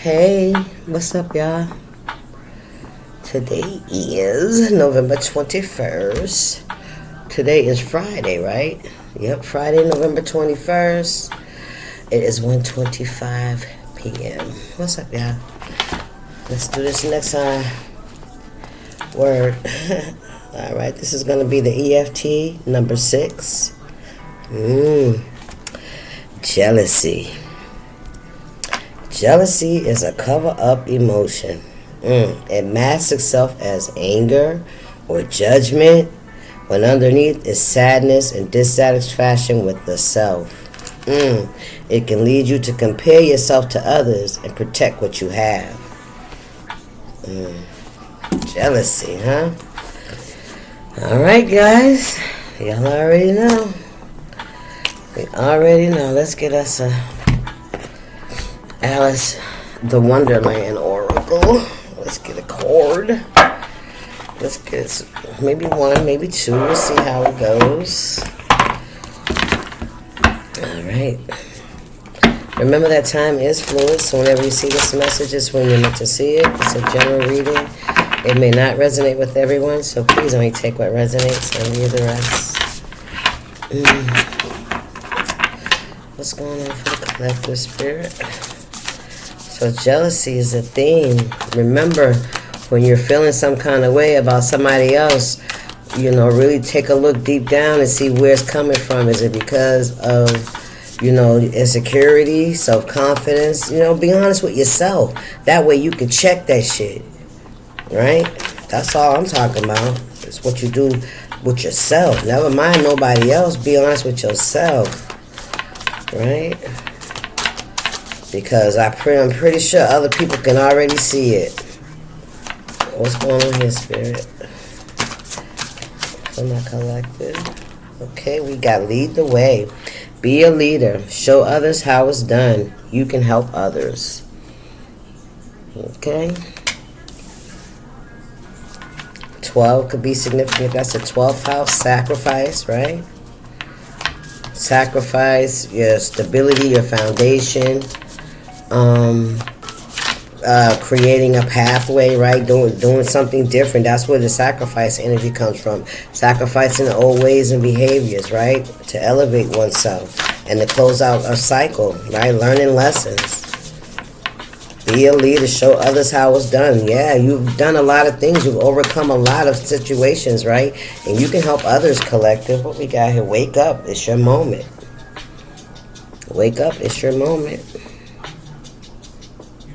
Hey, what's up, y'all? Today is November 21st. Today is Friday, right? Yep, Friday, November 21st. It is 1:25 p.m. What's up, y'all? Let's do this next word. All right, this is going to be the EFT number 6. Jealousy. Jealousy is a cover-up emotion. It masks itself as anger or judgment when underneath is sadness and dissatisfaction with the self. It can lead you to compare yourself to others and protect what you have. Jealousy, huh? Alright, guys. Y'all already know. We already know. Let's get us a Alice the Wonderland Oracle. Let's get a cord. Let's get maybe one, maybe two. We'll see how it goes. Alright. Remember that time is fluid, so whenever you see this message, it's when you're meant to see it. It's a general reading. It may not resonate with everyone, so please only take what resonates and leave the rest. What's going on for the collective spirit? So jealousy is a theme. Remember, when you're feeling some kind of way about somebody else, really take a look deep down and see where it's coming from. Is it because of, insecurity, self-confidence? Be honest with yourself. That way you can check that shit. Right? That's all I'm talking about. It's what you do with yourself. Never mind nobody else. Be honest with yourself. Right? Because I'm pretty sure other people can already see it. What's going on here, Spirit? For my collective. Okay, we got lead the way. Be a leader. Show others how it's done. You can help others. Okay. 12 could be significant. That's a 12th house. Sacrifice, right? Sacrifice your stability, your foundation. Creating a pathway, right? Doing something different. That's where the sacrifice energy comes from. Sacrificing the old ways and behaviors, right? To elevate oneself and to close out a cycle, right? Learning lessons. Be a leader. Show others how it's done. Yeah, you've done a lot of things. You've overcome a lot of situations, right? And you can help others, collective. What we got here? Wake up. It's your moment. Wake up. It's your moment.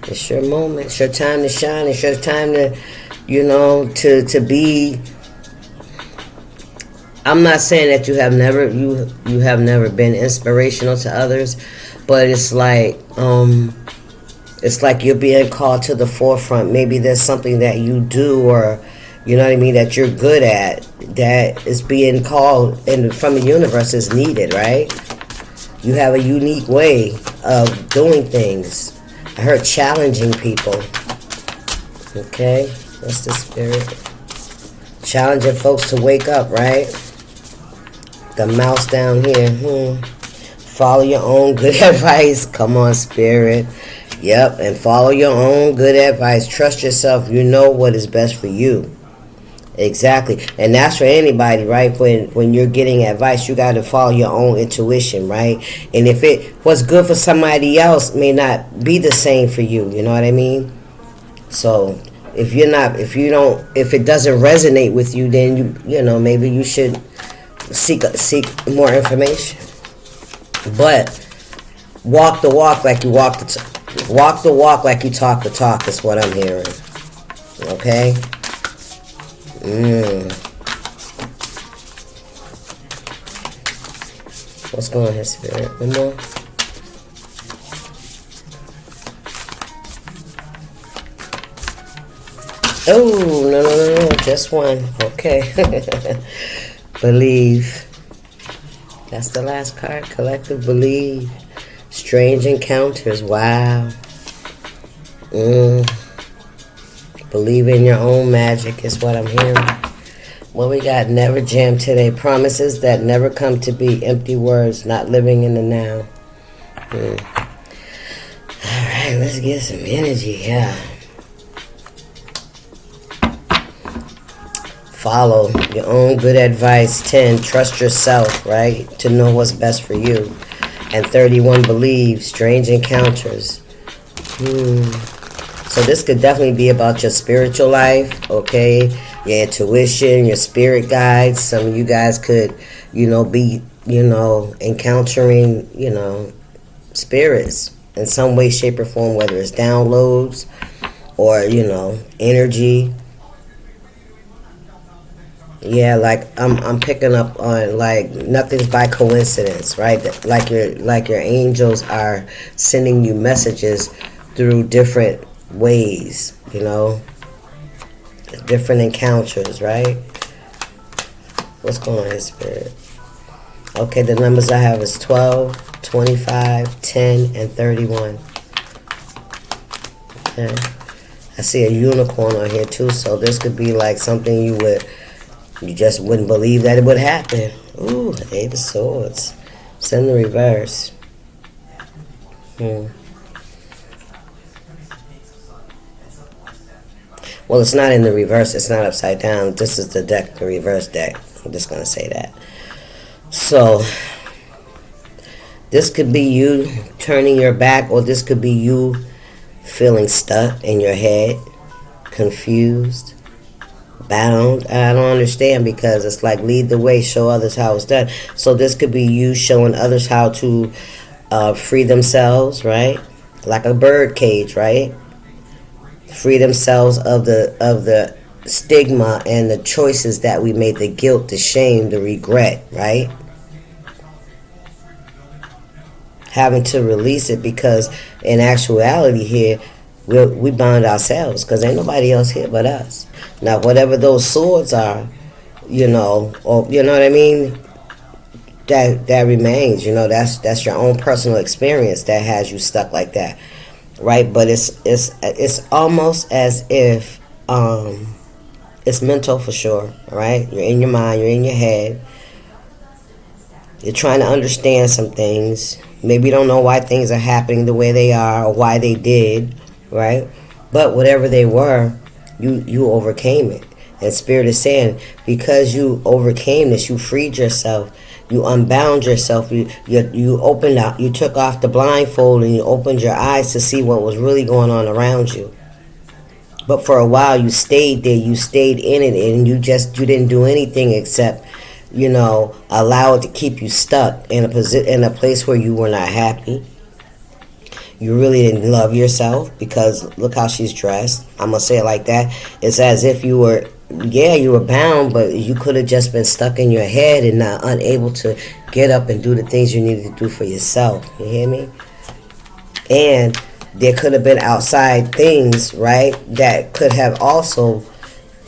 It's your moment. It's your time to shine. It's your time to, to be. I'm not saying that you have never been inspirational to others, but it's like you're being called to the forefront. Maybe there's something that you do, or that you're good at, that is being called and from the universe is needed, right? You have a unique way of doing things. I heard challenging people. Okay? What's the spirit? Challenging folks to wake up, right? The mouse down here. Follow your own good advice. Come on, spirit. Yep, and follow your own good advice. Trust yourself. You know what is best for you. Exactly. And that's for anybody, right? When you're getting advice, you got to follow your own intuition, right? And if what's good for somebody else may not be the same for you, you know what I mean? So if it doesn't resonate with you, then maybe you should seek more information. But walk the walk like you walk the walk like you talk the talk is what I'm hearing. Okay? What's going on here, spirit? One more. Oh, no. Just one. Okay. Believe. That's the last card. Collective believe. Strange encounters. Wow. Believe in your own magic is what I'm hearing. What we got? Never jam today. Promises that never come to be. Empty words. Not living in the now. Alright, Let's get some energy, yeah. Follow your own good advice. 10, trust yourself, right? To know what's best for you. And 31, believe. Strange encounters. So this could definitely be about your spiritual life, okay? Your intuition, your spirit guides. Some of you guys could, be, encountering, spirits in some way, shape, or form, whether it's downloads or, energy. Yeah, like I'm picking up on like nothing's by coincidence, right? Like your angels are sending you messages through different ways, different encounters, right? What's going on in spirit? Okay, the numbers I have is 12, 25, 10, and 31. Okay. I see a unicorn on here too, so this could be like something you just wouldn't believe that it would happen. Ooh, 8 of Swords. It's in the reverse. Well, it's not in the reverse. It's not upside down. This is the deck, the reverse deck. I'm just going to say that. So, this could be you turning your back, or this could be you feeling stuck in your head, confused, bound. I don't understand, because it's like lead the way, show others how it's done. So this could be you showing others how to free themselves, right? Like a bird cage, right? Free themselves of the stigma and the choices that we made, the guilt, the shame, the regret, right? Having to release it, because in actuality here, we bound ourselves, because ain't nobody else here but us. Now, whatever those swords are, or you know what I mean, that remains. That's your own personal experience that has you stuck like that, right? But it's almost as if it's mental for sure, right? You're in your mind, you're in your head. You're trying to understand some things. Maybe you don't know why things are happening the way they are, or why they did, right? But whatever they were, you overcame it. And Spirit is saying, because you overcame this, you freed yourself, you unbound yourself, you opened out, you took off the blindfold, and you opened your eyes to see what was really going on around you. But for a while you stayed there, you stayed in it, and you didn't do anything except allow it to keep you stuck in a place where you were not happy. You really didn't love yourself, because look how she's dressed. I'm going to say it like that. It's as if you were bound, but you could have just been stuck in your head and not unable to get up and do the things you needed to do for yourself. You hear me? And there could have been outside things, right, that could have also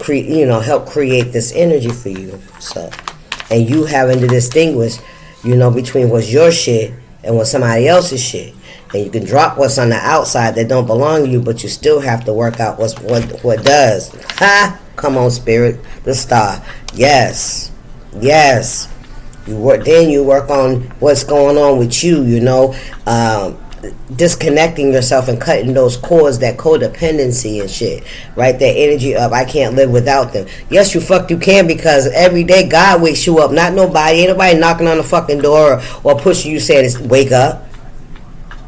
helped create this energy for you. So, and you having to distinguish, between what's your shit and what's somebody else's shit. And you can drop what's on the outside that don't belong to you, but you still have to work out what does. Ha! Come on, Spirit, the star. Yes. You work on what's going on with you. Disconnecting yourself and cutting those cords, that codependency and shit, right? That energy of I can't live without them. Yes, you can, because every day God wakes you up, not nobody. Ain't nobody knocking on the fucking door or pushing you saying wake up.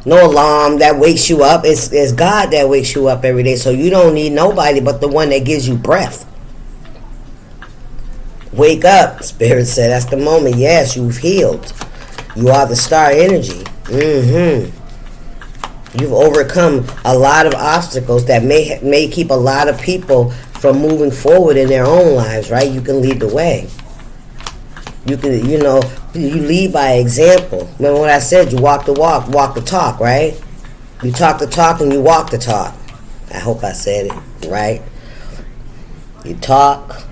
No alarm that wakes you up. It's God that wakes you up every day. So you don't need nobody but the one that gives you breath. Wake up, Spirit said. That's the moment. Yes, you've healed. You are the star energy. You've overcome a lot of obstacles that may keep a lot of people from moving forward in their own lives, right? You can lead the way. You can, you lead by example. Remember what I said? You walk the walk, walk the talk, right? You talk the talk and you walk the talk. I hope I said it right. You talk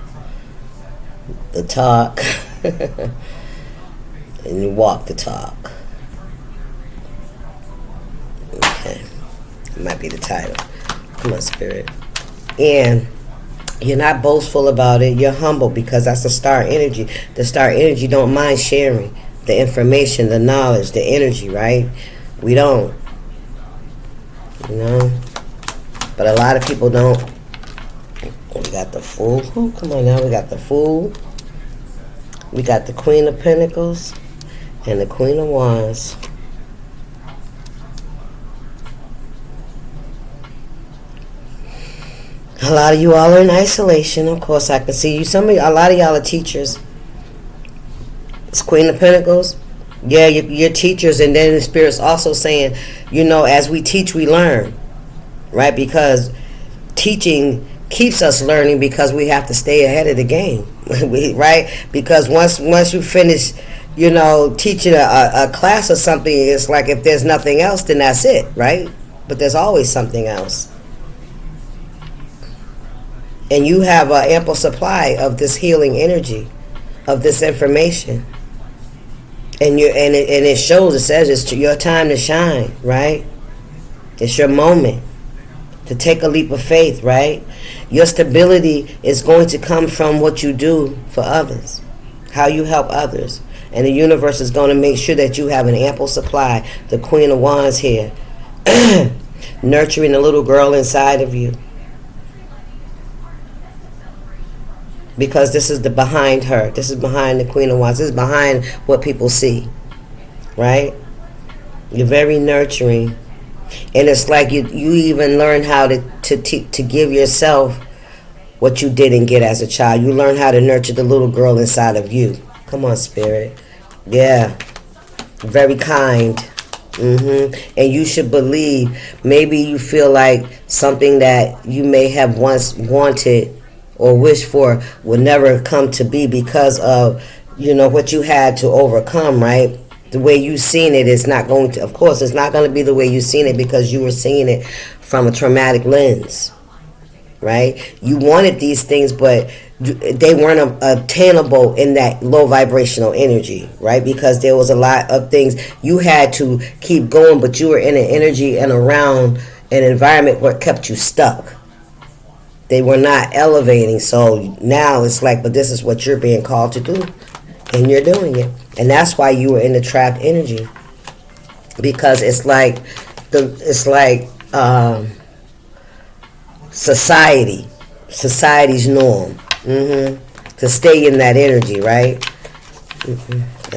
the talk and you walk the talk. Okay. It might be the title. Come on, Spirit. And you're not boastful about it. You're humble, because that's the star energy. The star energy don't mind sharing the information, the knowledge, the energy, right? We don't. you know. But a lot of people don't. We got the Fool. Oh, come on now. We got the Fool. We got the Queen of Pentacles and the Queen of Wands. A lot of you all are in isolation. Of course, I can see you. A lot of y'all are teachers. It's Queen of Pentacles. Yeah, you're teachers, and then the Spirit's also saying, you know, as we teach, we learn, right? Because teaching keeps us learning because we have to stay ahead of the game, right? Because once you finish, you know, teaching a class or something, it's like if there's nothing else, then that's it, right? But there's always something else. And you have an ample supply of this healing energy, of this information. And it shows, it says it's your time to shine, right? It's your moment to take a leap of faith, right? Your stability is going to come from what you do for others, how you help others. And the universe is going to make sure that you have an ample supply. The Queen of Wands here, nurturing the little girl inside of you. Because this is behind her. This is behind the Queen of Wands. This is behind what people see, right? You're very nurturing. And it's like you even learn how to give yourself what you didn't get as a child. You learn how to nurture the little girl inside of you. Come on, Spirit. Yeah. Very kind. And you should believe. Maybe you feel like something that you may have once wanted or wished for will never come to be because of, you know, what you had to overcome, right? The way you seen it is not going to, of course, it's not going to be the way you seen it because you were seeing it from a traumatic lens, right? You wanted these things, but they weren't attainable in that low vibrational energy, right? Because there was a lot of things you had to keep going, but you were in an energy and around an environment where it kept you stuck. They were not elevating. So now it's like, but this is what you're being called to do. And you're doing it. And that's why you were in the trapped energy. Because it's like society's norm. To stay in that energy, right?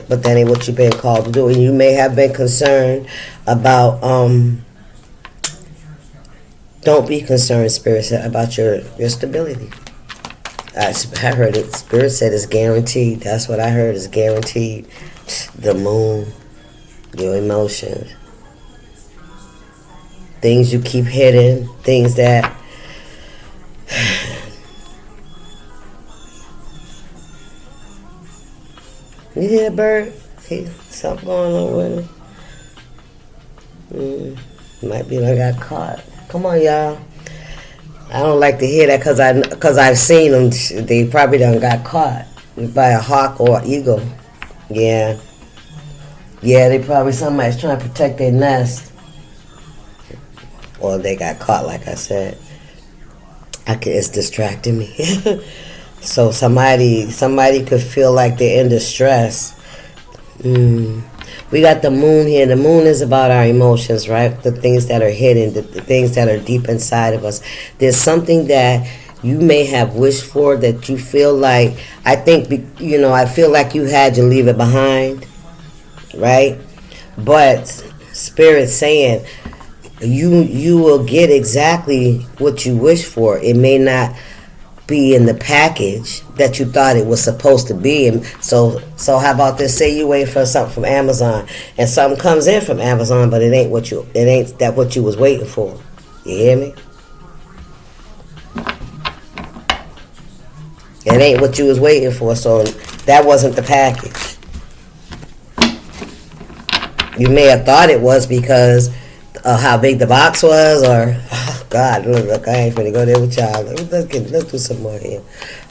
But that ain't what you've been called to do. And you may have been concerned about don't be concerned, Spirit said, about your stability. I heard it. Spirit said it's guaranteed. That's what I heard. It's guaranteed. The moon, your emotions, things you keep hidden, things that you hear that bird? See something going on with it. Might be like I got caught. Come on, y'all. I don't like to hear that because I've seen them. They probably done got caught by a hawk or an eagle. Yeah. Yeah, they probably somebody's trying to protect their nest. Or they got caught, like I said. It's distracting me. So somebody could feel like they're in distress. We got the moon here. The moon is about our emotions, right? The things that are hidden, the things that are deep inside of us. There's something that you may have wished for that you feel like, I feel like you had to leave it behind, right? But Spirit's saying you will get exactly what you wish for. It may not be in the package that you thought it was supposed to be. And so how about this? Say you wait for something from Amazon and something comes in from Amazon, but it ain't what you was waiting for. You hear me? It ain't what you was waiting for, so that wasn't the package. You may have thought it was because of how big the box was, or God, look, I ain't finna go there with y'all. Let's do some more here.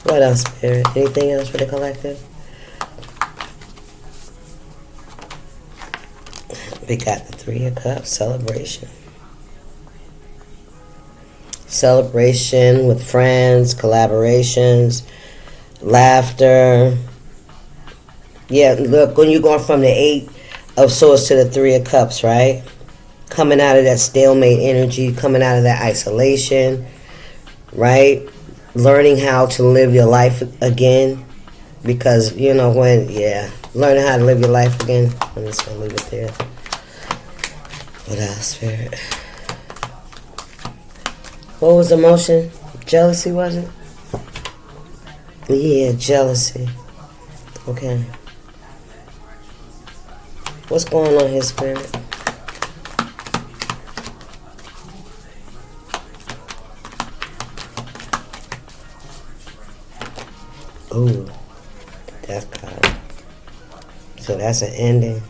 What else, Spirit? Anything else for the collective? We got the Three of Cups, celebration. Celebration with friends, collaborations, laughter. Yeah, look, when you're going from the Eight of Swords to the Three of Cups, right? coming out of that stalemate energy, coming out of that isolation, right? Learning how to live your life again. Because, you know, learning how to live your life again. I'm just going to leave it there. What else, Spirit? What was emotion? Jealousy, was it? Yeah, jealousy. Okay. What's going on here, Spirit? Ooh, death card. So that's an ending.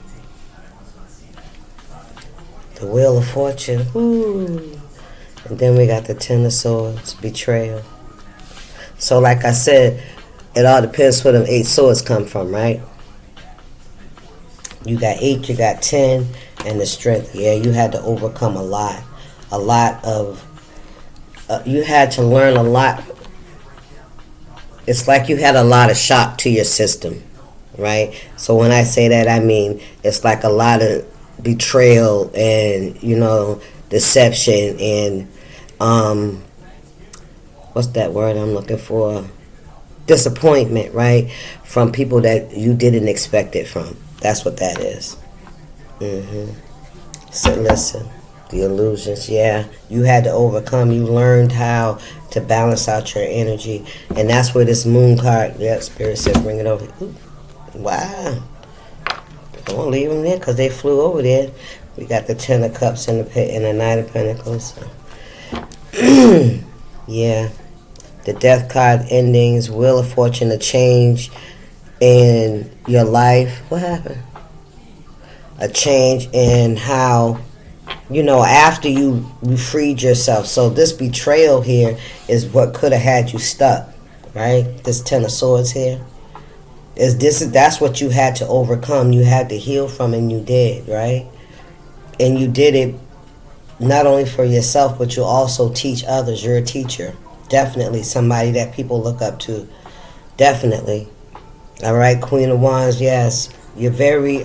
The Wheel of Fortune. Ooh. And then we got the Ten of Swords, betrayal. So like I said, it all depends where them 8 swords come from, right? You got 8, you got 10, and the strength. Yeah, you had to overcome a lot. A lot of... you had to learn a lot. It's like you had a lot of shock to your system, right? So when I say that, I mean it's like a lot of betrayal and, you know, deception and what's that word I'm looking for? Disappointment, right? From people that you didn't expect it from. That's what that is. So listen, the illusions, yeah, you had to overcome. You learned how to balance out your energy, and that's where this moon card. Yeah, Spirit said, bring it over. Ooh, wow. Don't leave them there because they flew over there. We got the Ten of Cups in the pit and the Knight of Pentacles. So. Yeah. The Death card endings, Wheel of Fortune, a change in your life. What happened? A change in how, you know, after you freed yourself. So this betrayal here is what could have had you stuck, right? This Ten of Swords here. That's what you had to overcome. You had to heal from, and you did, right? And you did it not only for yourself, but you also teach others. You're a teacher. Definitely somebody that people look up to. Definitely. All right, Queen of Wands, yes. You're very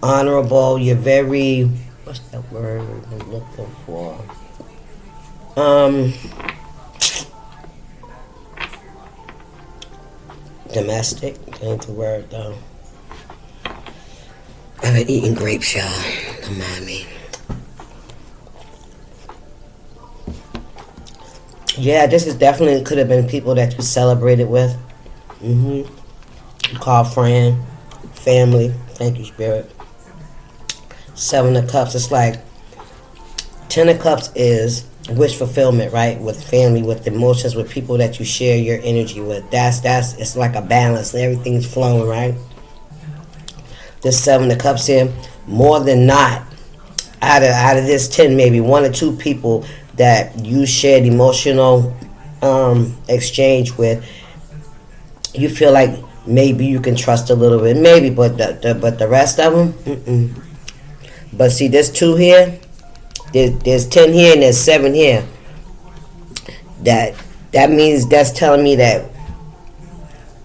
honorable. You're very, what's that word I'm looking for? Domestic. Ain't the word, though. I've been eating grapes, y'all. Don't mind me. Yeah, this is definitely could have been people that you celebrated with. You call friend, family. Thank you, Spirit. 7 of Cups. It's like 10 of Cups is wish fulfillment, right? With family, with emotions, with people that you share your energy with. That's it's like a balance. Everything's flowing, right? This 7 of Cups here, more than not, out of this 10, maybe 1 or 2 people that you shared emotional exchange with, you feel like maybe you can trust a little bit, maybe, but the rest of them, But see, there's 2 here. There's 10 here and there's 7 here. That means that's telling me that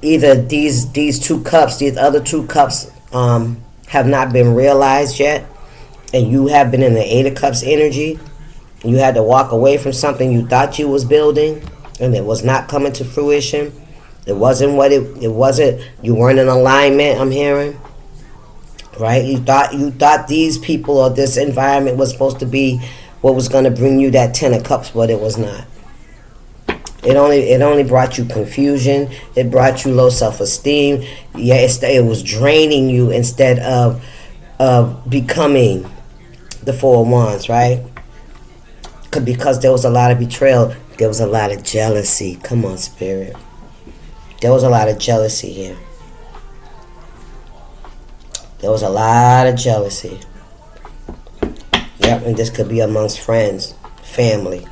either these 2 cups, these other 2 cups, have not been realized yet, and you have been in the 8 of Cups energy. You had to walk away from something you thought you was building, and it was not coming to fruition. It wasn't what it wasn't. You weren't in alignment. I'm hearing. Right? You thought these people or this environment was supposed to be what was going to bring you that 10 of Cups, but it was not. It only brought you confusion. It brought you low self-esteem. Yeah, it was draining you instead of becoming the 4 of Wands, right? Because there was a lot of betrayal. There was a lot of jealousy. Come on, Spirit. There was a lot of jealousy here. There was a lot of jealousy. Yep, and this could be amongst friends, family.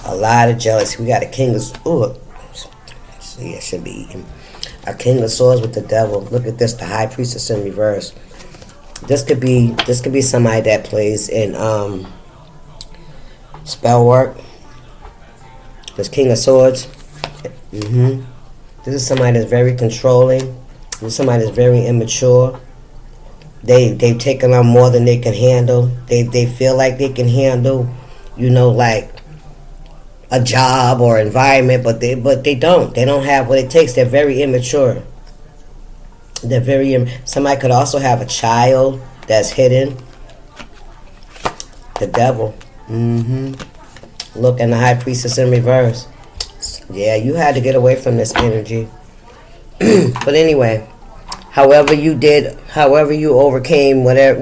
A lot of jealousy. We got a King of... Ooh. See, it should be eaten. A King of Swords with the Devil. Look at this. The High Priestess in reverse. This could be somebody that plays in spell work. This King of Swords. This is somebody that's very controlling. This is somebody that's very immature. They've taken on more than they can handle. They feel like they can handle, like a job or environment, but they don't. They don't have what it takes. They're very immature. Somebody could also have a child that's hidden. The devil. Look, and the high priestess in reverse. Yeah, you had to get away from this energy. But anyway, however you overcame whatever,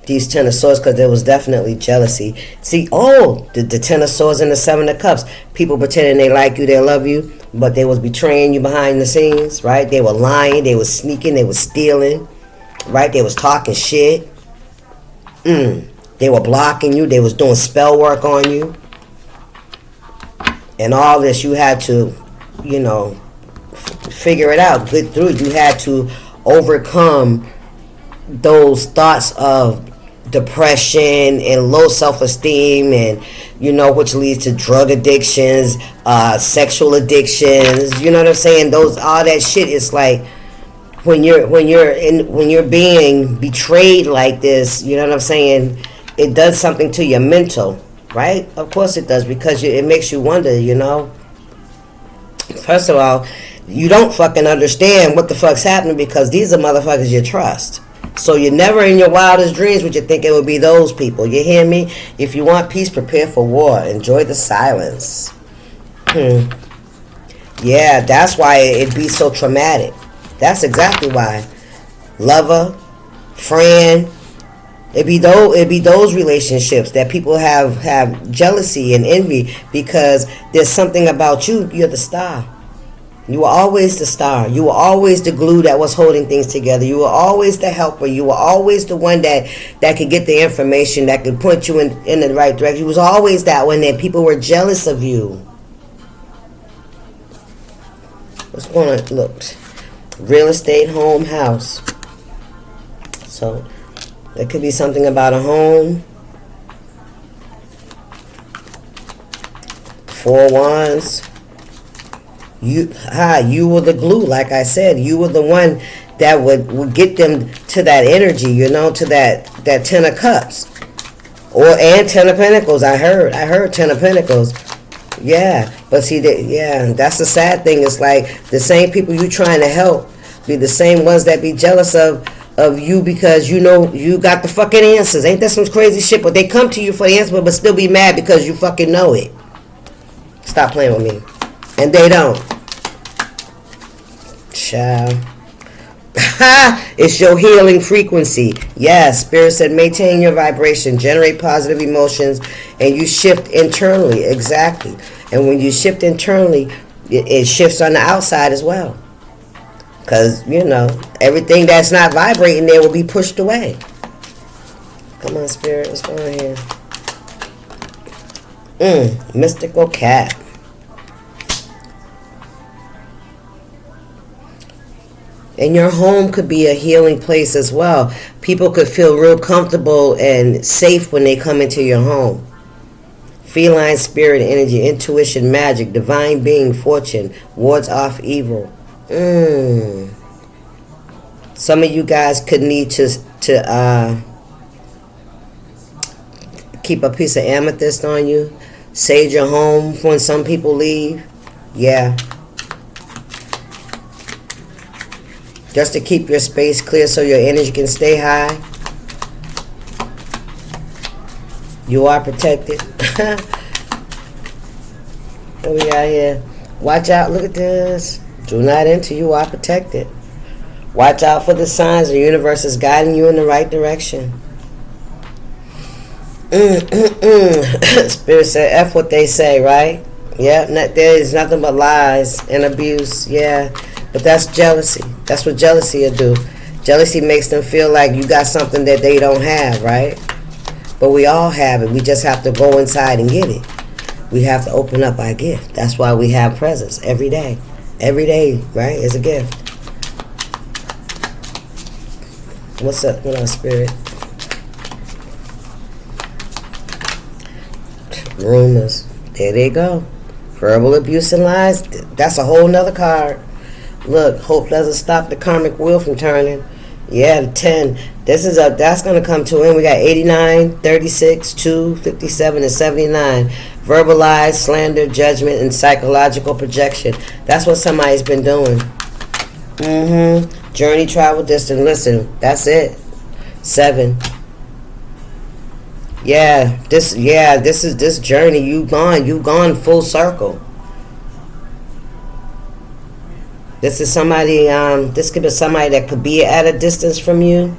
these Ten of Swords, because there was definitely jealousy. See, the Ten of Swords and the Seven of Cups. People pretending they like you, they love you, but they was betraying you behind the scenes, right? They were lying, they was sneaking, they was stealing, right? They was talking shit. They were blocking you, they was doing spell work on you. And all this, you had to, figure it out, get through it. You had to overcome those thoughts of depression and low self-esteem, and which leads to drug addictions, sexual addictions. You know what I'm saying? All that shit is like when you're being betrayed like this. You know what I'm saying? It does something to your mental, right? Of course it does, because it makes you wonder. First of all, you don't fucking understand what the fuck's happening, because these are motherfuckers you trust. So you're never in your wildest dreams would you think it would be those people. You hear me? If you want peace, prepare for war. Enjoy the silence. Yeah, that's why it'd be so traumatic. That's exactly why. Lover, friend, it'd be those relationships that people have jealousy and envy, because there's something about you. You're the star. You were always the star. You were always the glue that was holding things together. You were always the helper. You were always the one that could get the information, that could point you in the right direction. You was always that one that people were jealous of you. What's going on? Look, real estate, home, house. So there could be something about a home. 4 Wands. You were the glue, like I said. You were the one that would get them to that energy, to that Ten of Cups. And Ten of Pentacles. I heard Ten of Pentacles. Yeah. But see, that's the sad thing. It's like the same people you trying to help be the same ones that be jealous of you, because you got the fucking answers. Ain't that some crazy shit? But they come to you for the answer, but still be mad because you fucking know it. Stop playing with me. And they don't. Child. It's your healing frequency. Yes, Spirit said maintain your vibration, generate positive emotions, and you shift internally. Exactly. And when you shift internally, it shifts on the outside as well. Because, everything that's not vibrating there will be pushed away. Come on, Spirit. What's going on here? Mystical cat. And your home could be a healing place as well. People could feel real comfortable and safe when they come into your home. Feline spirit energy, intuition, magic, divine being, fortune, wards off evil. Some of you guys could need to keep a piece of amethyst on you. Sage your home when some people leave. Yeah. Just to keep your space clear so your energy can stay high. You are protected. What we got here? Watch out. Look at this. Do not enter. You are protected. Watch out for the signs. The universe is guiding you in the right direction. Spirit said, F what they say, right? Yeah, there is nothing but lies and abuse. Yeah. But that's jealousy. That's what jealousy will do. Jealousy makes them feel like you got something that they don't have, right? But we all have it. We just have to go inside and get it. We have to open up our gift. That's why we have presents every day. Every day, right, is a gift. What's up with our Spirit? Rumors. There they go. Verbal abuse and lies. That's a whole nother card. Look, hope doesn't stop the karmic wheel from turning. Yeah, 10. That's gonna come to an end. We got 89, 36, 2, 57, and 79. Verbalized slander, judgment, and psychological projection. That's what somebody's been doing. Journey, travel, distance. Listen, that's it. 7. This is this journey. You gone full circle. This is somebody, this could be somebody that could be at a distance from you.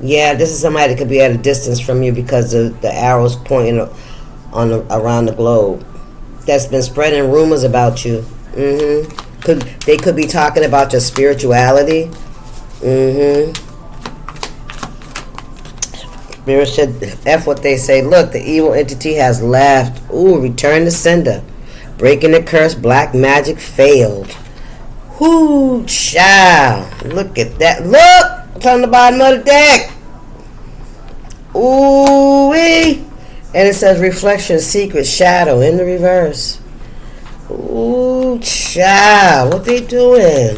This is somebody that could be at a distance from you because the arrow's pointing around the globe. That's been spreading rumors about you. They could be talking about your spirituality. Spirit said, F what they say. Look, the evil entity has left. Ooh, return to sender. Breaking the curse, black magic failed. Whoo, child. Look at that. Look! It's on the bottom of the deck. Ooh-wee. And it says reflection, secret, shadow in the reverse. Ooh, child. What they doing?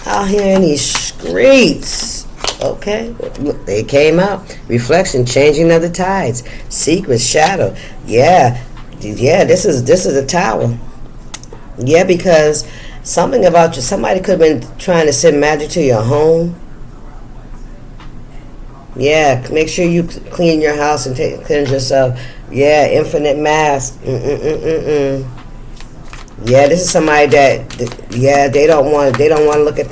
Out here in these streets. Okay. Look, they came out. Reflection, changing of the tides. Secret, shadow. Yeah, this is a tower. Yeah, because something about you, somebody could have been trying to send magic to your home. Yeah, make sure you clean your house and cleanse yourself. Yeah, infinite mass. Yeah, this is somebody that they don't want to look at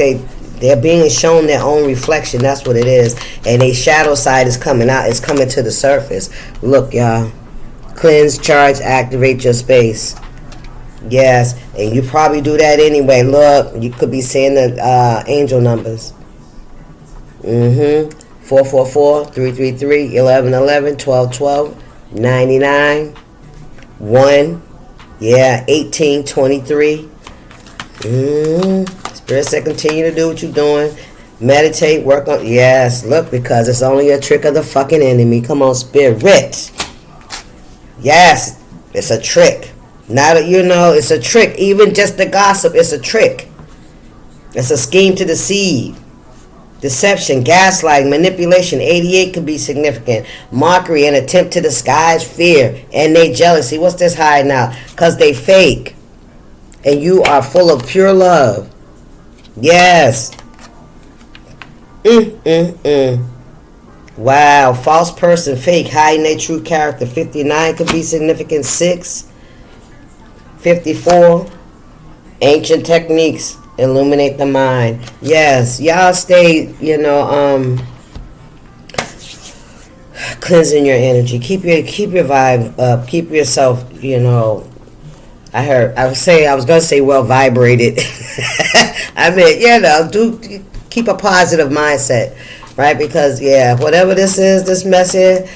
they're being shown their own reflection. That's what it is. And a shadow side is coming out. It's coming to the surface. Look, y'all. Cleanse, charge, activate your space. Yes, and you probably do that anyway. Look, you could be seeing the angel numbers. 444, 333, 1111, 1212, 99, 1. Yeah, 1823. Spirit said continue to do what you're doing. Meditate, work on. Yes, look, because it's only a trick of the fucking enemy. Come on, Spirit. Yes, it's a trick. Now that you know it's a trick. Even just the gossip, it's a trick. It's a scheme to deceive. Deception, gaslighting, manipulation. 88 could be significant. Mockery, an attempt to disguise fear. And they jealousy. What's this hiding out? Because they fake. And you are full of pure love. Yes. Wow. False person, fake, hiding their true character. 59 could be significant. 6. 54. Ancient techniques. Illuminate the mind. Yes. Y'all stay, cleansing your energy. Keep your vibe up. Keep yourself, I was gonna say well vibrated. I mean, do keep a positive mindset, right? Because whatever this is, this mess is,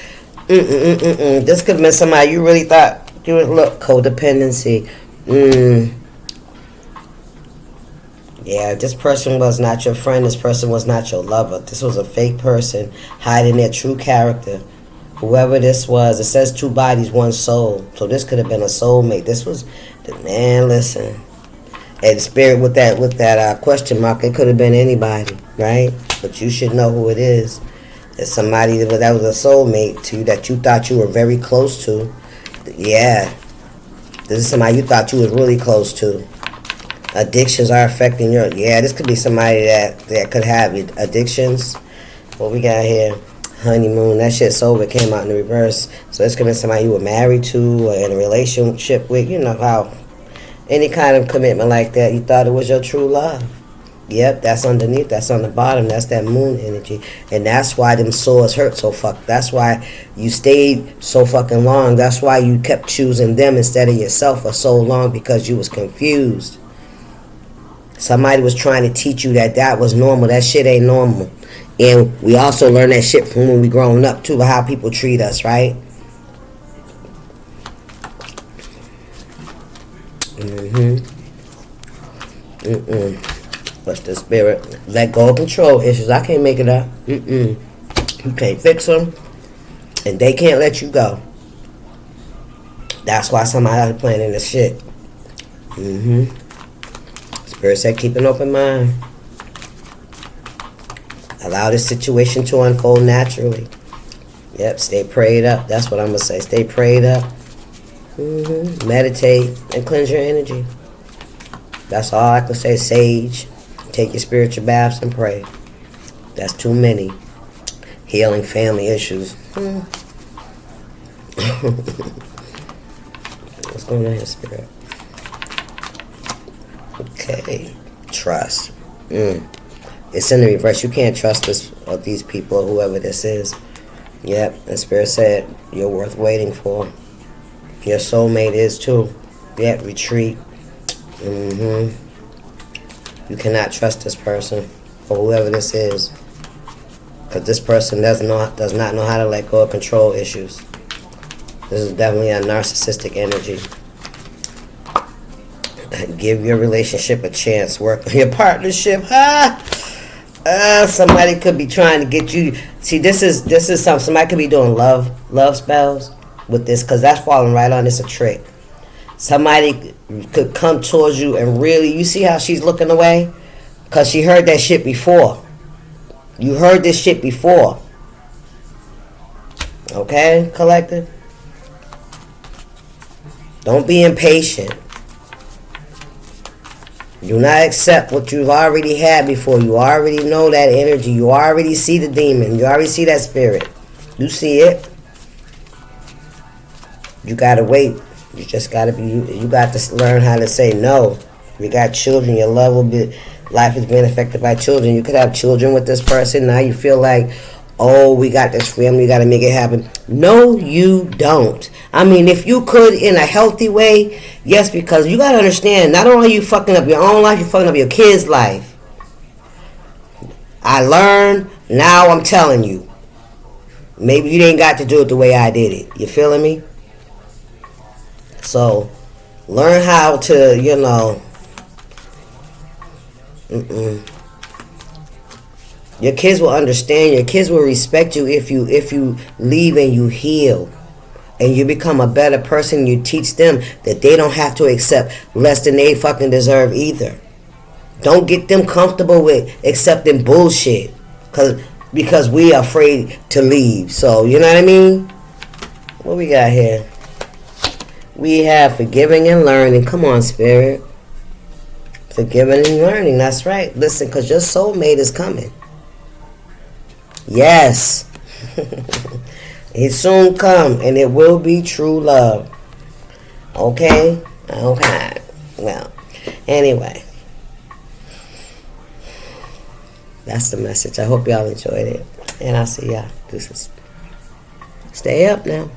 this could have been somebody you really thought you would look codependency. Yeah, this person was not your friend. This person was not your lover. This was a fake person hiding their true character. Whoever this was, it says 2 bodies, 1 soul. So this could have been a soulmate. This was the man. Listen, and spirit with that question mark. It could have been anybody, right? But you should know who it is. It's somebody that was a soulmate to you that you thought you were very close to. Yeah, this is somebody you thought you was really close to. Addictions are affecting your. Yeah, this could be somebody that could have addictions. What we got here? Honeymoon. That shit sober came out in the reverse. So this could be somebody you were married to or in a relationship with. You know how any kind of commitment like that, you thought it was your true love. Yep, that's underneath. That's on the bottom. That's that moon energy. And that's why them sores hurt so fuck. That's why you stayed so fucking long. That's why you kept choosing them instead of yourself for so long, because you was confused. Somebody was trying to teach you that was normal. That shit ain't normal. And we also learn that shit from when we grown up too, how people treat us, right? What's the spirit? Let go of control issues. I can't make it up. You can't fix them, and they can't let you go. That's why somebody is planning this shit. Spirit said keep an open mind. Allow this situation to unfold naturally. Yep, stay prayed up. That's what I'm going to say. Stay prayed up. Meditate and cleanse your energy. That's all I can say. Sage. Take your spiritual baths and pray. That's too many. Healing family issues. What's going on here, Spirit? Okay. Trust. It's in the reverse. You can't trust these people or whoever this is. Yep. And Spirit said you're worth waiting for. Your soulmate is too. Yep. Retreat. You cannot trust this person or whoever this is. Because this person does not know how to let go of control issues. This is definitely a narcissistic energy. Give your relationship a chance. Work on your partnership. Somebody could be trying to get you. See, this is something. Somebody could be doing love spells with this, because that's falling right on. It's a trick. Somebody could come towards you and really. You see how she's looking away? Because she heard that shit before. You heard this shit before. Okay, collective? Don't be impatient. Do not accept what you've already had before. You already know that energy. You already see the demon. You already see that spirit. You see it. You gotta wait. You just gotta be. You got to learn how to say no. You got children. Your life is being affected by children. You could have children with this person. Now you feel like, oh, we got this family. We got to make it happen. No, you don't. I mean, if you could in a healthy way, yes, because you got to understand, not only are you fucking up your own life, you're fucking up your kid's life. I learned. Now I'm telling you. Maybe you ain't got to do it the way I did it. You feeling me? So, learn how to, Your kids will understand. Your kids will respect you if you leave and you heal. And you become a better person. You teach them that they don't have to accept less than they fucking deserve either. Don't get them comfortable with accepting bullshit. Because we are afraid to leave. So, you know what I mean? What we got here? We have forgiving and learning. Come on, Spirit. Forgiving and learning. That's right. Listen, because your soulmate is coming. Yes. It soon come, and it will be true love. Okay? Okay. Well, anyway. That's the message. I hope y'all enjoyed it. And I'll see y'all. Deuces. Stay up now.